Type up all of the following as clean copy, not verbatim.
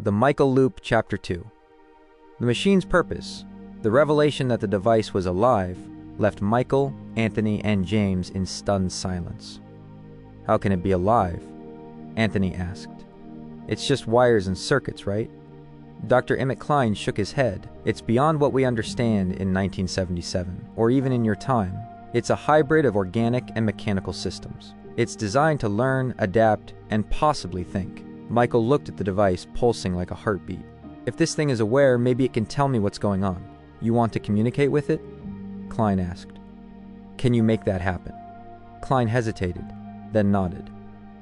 The Michael Loop, Chapter 2. The machine's purpose, the revelation that the device was alive, left Michael, Anthony, and James in stunned silence. "How can it be alive?" Anthony asked. "It's just wires and circuits, right?" Dr. Emmett Klein shook his head. "It's beyond what we understand in 1977, or even in your time. It's a hybrid of organic and mechanical systems. It's designed to learn, adapt, and possibly think." Michael looked at the device, pulsing like a heartbeat. "If this thing is aware, maybe it can tell me what's going on. You want to communicate with it?" Klein asked. "Can you make that happen?" Klein hesitated, then nodded.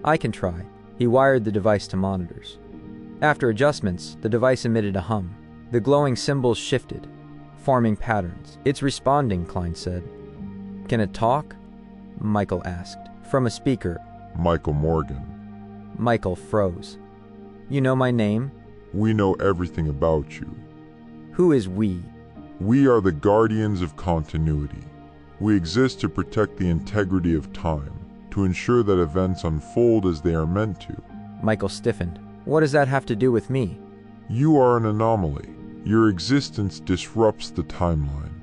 "I can try." He wired the device to monitors. After adjustments, the device emitted a hum. The glowing symbols shifted, forming patterns. "It's responding," Klein said. "Can it talk?" Michael asked. From a speaker, Michael Morgan. Michael froze. "You know my name?" We know everything about you. "Who is we?" We are the guardians of continuity. We exist to protect the integrity of time, to ensure that events unfold as they are meant to. Michael stiffened. "What does that have to do with me?" You are an anomaly. Your existence disrupts the timeline.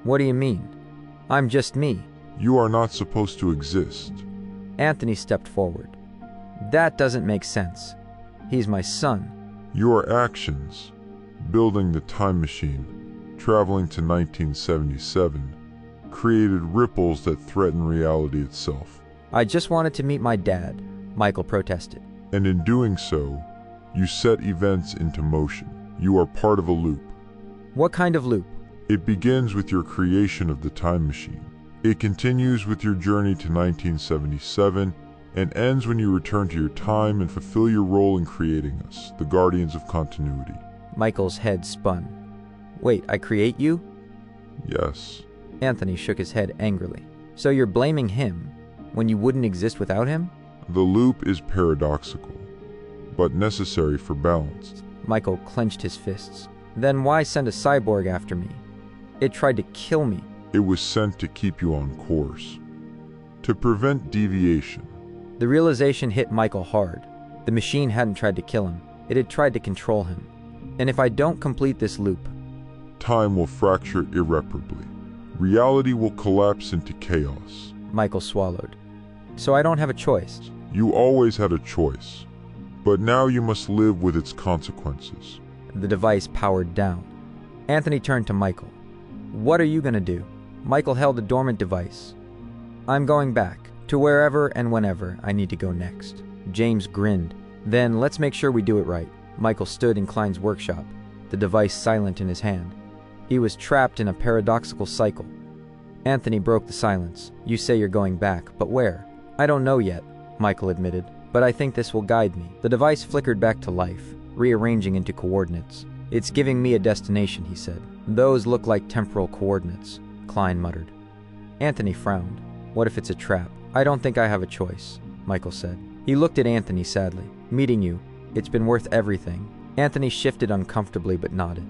"What do you mean? I'm just me." You are not supposed to exist. Anthony stepped forward. "That doesn't make sense. He's my son." Your actions, building the time machine, traveling to 1977, created ripples that threaten reality itself. "I just wanted to meet my dad," Michael protested. And in doing so, you set events into motion. You are part of a loop. "What kind of loop?" It begins with your creation of the time machine. It continues with your journey to 1977 and ends when you return to your time and fulfill your role in creating us, the guardians of continuity. Michael's head spun. "Wait, I create you?" Yes. Anthony shook his head angrily. "So you're blaming him when you wouldn't exist without him?" The loop is paradoxical, but necessary for balance. Michael clenched his fists. "Then why send a cyborg after me? It tried to kill me." It was sent to keep you on course, to prevent deviation. The realization hit Michael hard. The machine hadn't tried to kill him. It had tried to control him. "And if I don't complete this loop?" Time will fracture irreparably. Reality will collapse into chaos. Michael swallowed. "So I don't have a choice." You always had a choice, but now you must live with its consequences. The device powered down. Anthony turned to Michael. "What are you going to do?" Michael held a dormant device. "I'm going back, to wherever and whenever I need to go next." James grinned. "Then let's make sure we do it right." Michael stood in Klein's workshop, the device silent in his hand. He was trapped in a paradoxical cycle. Anthony broke the silence. "You say you're going back, but where?" "I don't know yet," Michael admitted, "but I think this will guide me." The device flickered back to life, rearranging into coordinates. "It's giving me a destination," he said. "Those look like temporal coordinates," Klein muttered. Anthony frowned. "What if it's a trap?" "I don't think I have a choice," Michael said. He looked at Anthony sadly. "Meeting you, it's been worth everything." Anthony shifted uncomfortably but nodded.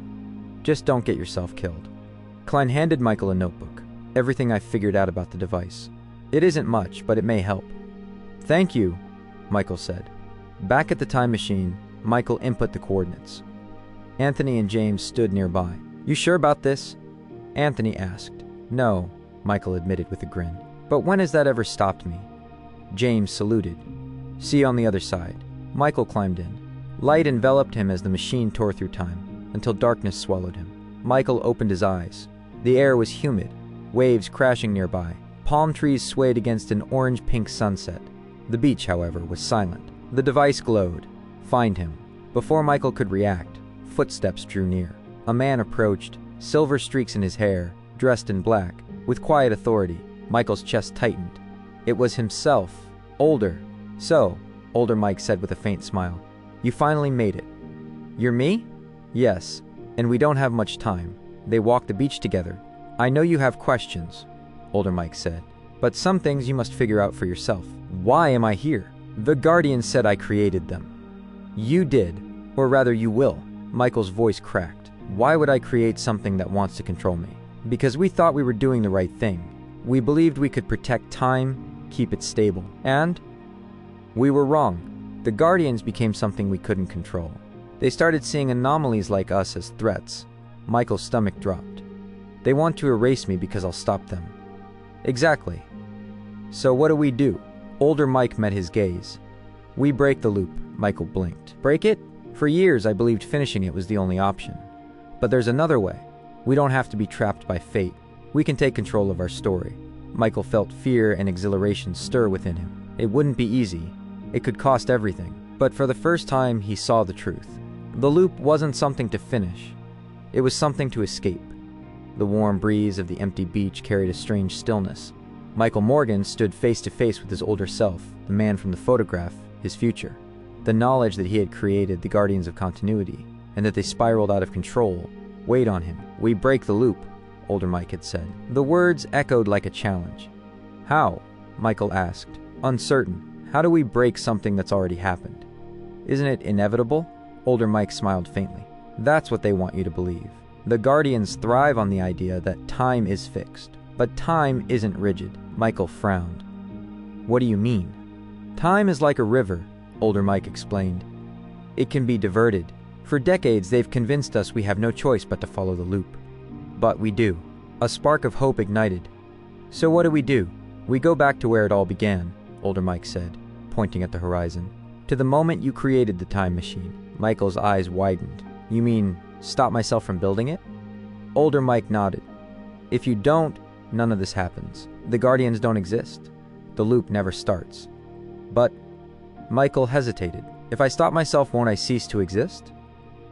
"Just don't get yourself killed." Klein handed Michael a notebook. "Everything I figured out about the device. It isn't much, but it may help." "Thank you," Michael said. Back at the time machine, Michael input the coordinates. Anthony and James stood nearby. "You sure about this?" Anthony asked. "No," Michael admitted with a grin. "But when has that ever stopped me?" James saluted. "See you on the other side." Michael climbed in. Light enveloped him as the machine tore through time, until darkness swallowed him. Michael opened his eyes. The air was humid, waves crashing nearby. Palm trees swayed against an orange-pink sunset. The beach, however, was silent. The device glowed. "Find him." Before Michael could react, footsteps drew near. A man approached, silver streaks in his hair, dressed in black. With quiet authority, Michael's chest tightened. It was himself, older. "So," older Mike said with a faint smile, "you finally made it." "You're me?" "Yes, and we don't have much time." They walked the beach together. "I know you have questions," older Mike said, "but some things you must figure out for yourself." "Why am I here?" "The Guardian said I created them." "You did, or rather you will." Michael's voice cracked. "Why would I create something that wants to control me?" "Because we thought we were doing the right thing. We believed we could protect time, keep it stable. And we were wrong. The Guardians became something we couldn't control. They started seeing anomalies like us as threats. Michael's stomach dropped. They want to erase me because I'll stop them. Exactly. So what do we do? Older Mike met his gaze. We break the loop, Michael blinked. Break it? For years I believed finishing it was the only option. But there's another way. We don't have to be trapped by fate. We can take control of our story. Michael felt fear and exhilaration stir within him. It wouldn't be easy. It could cost everything. But for the first time, he saw the truth. The loop wasn't something to finish. It was something to escape. The warm breeze of the empty beach carried a strange stillness. Michael Morgan stood face to face with his older self, the man from the photograph, his future. The knowledge that he had created the Guardians of Continuity, and that they spiraled out of control, weighed on him. We break the loop, older Mike had said. The words echoed like a challenge. How? Michael asked, uncertain. How do we break something that's already happened? Isn't it inevitable? Older Mike smiled faintly. That's what they want you to believe. The Guardians thrive on the idea that time is fixed. But time isn't rigid. Michael frowned. What do you mean? Time is like a river, older Mike explained. It can be diverted. For decades, they've convinced us we have no choice but to follow the loop. But we do. A spark of hope ignited. So what do? We go back to where it all began, older Mike said, pointing at the horizon. To the moment you created the time machine. Michael's eyes widened. You mean, stop myself from building it? Older Mike nodded. If you don't, none of this happens. The Guardians don't exist. The loop never starts. But Michael hesitated. If I stop myself, won't I cease to exist?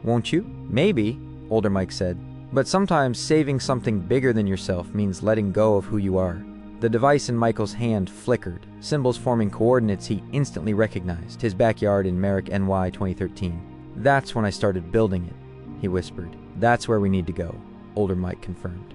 Won't you? Maybe, older Mike said. But sometimes saving something bigger than yourself means letting go of who you are. The device in Michael's hand flickered, symbols forming coordinates he instantly recognized, his backyard in Merrick, NY 2013. That's when I started building it, he whispered. That's where we need to go, older Mike confirmed.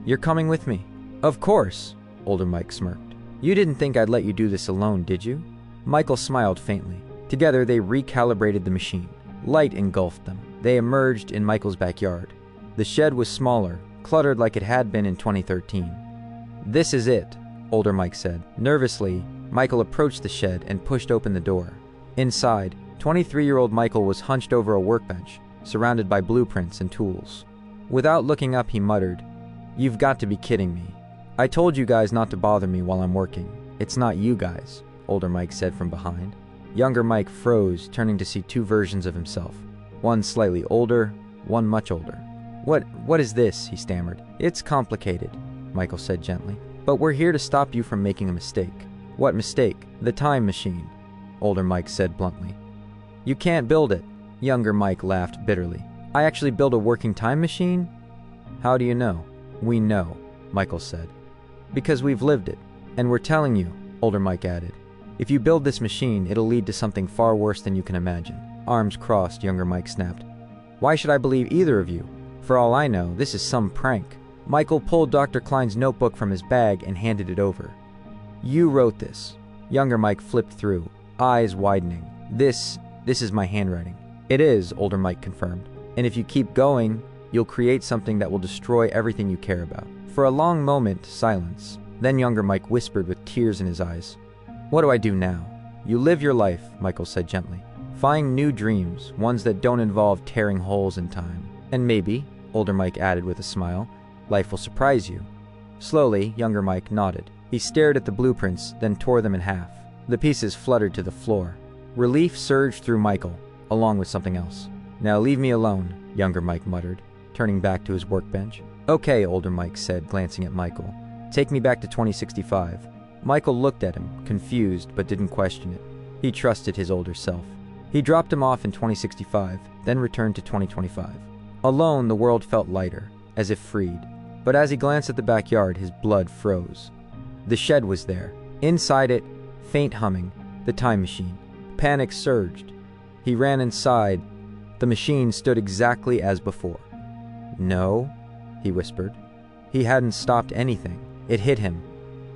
You're coming with me? Of course, older Mike smirked. You didn't think I'd let you do this alone, did you? Michael smiled faintly. Together they recalibrated the machine. Light engulfed them. They emerged in Michael's backyard. The shed was smaller, cluttered like it had been in 2013. This is it, older Mike said. Nervously, Michael approached the shed and pushed open the door. Inside, 23-year-old Michael was hunched over a workbench, surrounded by blueprints and tools. Without looking up, he muttered, You've got to be kidding me. I told you guys not to bother me while I'm working. It's not you guys, older Mike said from behind. Younger Mike froze, turning to see two versions of himself. One slightly older, one much older. What is this? He stammered. It's complicated, Michael said gently. But we're here to stop you from making a mistake. What mistake? The time machine, older Mike said bluntly. You can't build it, younger Mike laughed bitterly. I actually built a working time machine? How do you know? We know, Michael said. Because we've lived it. And we're telling you, older Mike added. If you build this machine, it'll lead to something far worse than you can imagine. Arms crossed, younger Mike snapped. Why should I believe either of you? For all I know, this is some prank. Michael pulled Dr. Klein's notebook from his bag and handed it over. You wrote this. Younger Mike flipped through, eyes widening. This is my handwriting. It is, older Mike confirmed. And if you keep going, you'll create something that will destroy everything you care about. For a long moment, silence. Then younger Mike whispered with tears in his eyes. What do I do now? You live your life, Michael said gently. Find new dreams, ones that don't involve tearing holes in time. And maybe, older Mike added with a smile, life will surprise you. Slowly, younger Mike nodded. He stared at the blueprints, then tore them in half. The pieces fluttered to the floor. Relief surged through Michael, along with something else. Now leave me alone, younger Mike muttered, turning back to his workbench. Okay, older Mike said, glancing at Michael. Take me back to 2065. Michael looked at him, confused, but didn't question it. He trusted his older self. He dropped him off in 2065, then returned to 2025. Alone, the world felt lighter, as if freed. But as he glanced at the backyard, his blood froze. The shed was there. Inside it, faint humming, the time machine. Panic surged. He ran inside. The machine stood exactly as before. No, he whispered. He hadn't stopped anything. It hit him.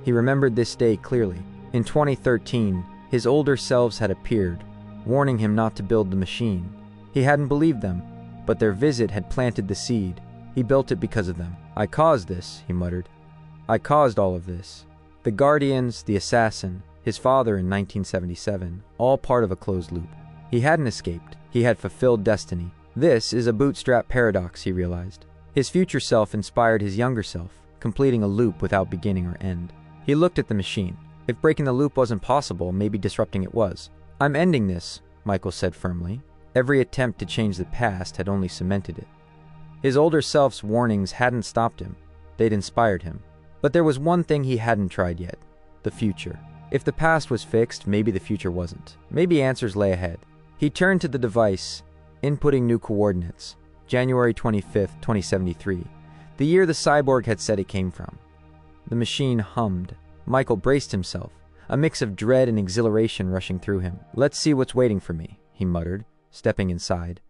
He remembered this day clearly. In 2013, his older selves had appeared, warning him not to build the machine. He hadn't believed them, but their visit had planted the seed. He built it because of them. I caused this, he muttered. I caused all of this. The Guardians, the assassin, his father in 1977, all part of a closed loop. He hadn't escaped. He had fulfilled destiny. This is a bootstrap paradox, he realized. His future self inspired his younger self, completing a loop without beginning or end. He looked at the machine. If breaking the loop wasn't possible, maybe disrupting it was. "I'm ending this," Michael said firmly. Every attempt to change the past had only cemented it. His older self's warnings hadn't stopped him. They'd inspired him. But there was one thing he hadn't tried yet: the future. If the past was fixed, maybe the future wasn't. Maybe answers lay ahead. He turned to the device, inputting new coordinates. January 25th, 2073, the year the cyborg had said it came from. The machine hummed. Michael braced himself, a mix of dread and exhilaration rushing through him. "Let's see what's waiting for me," he muttered, stepping inside.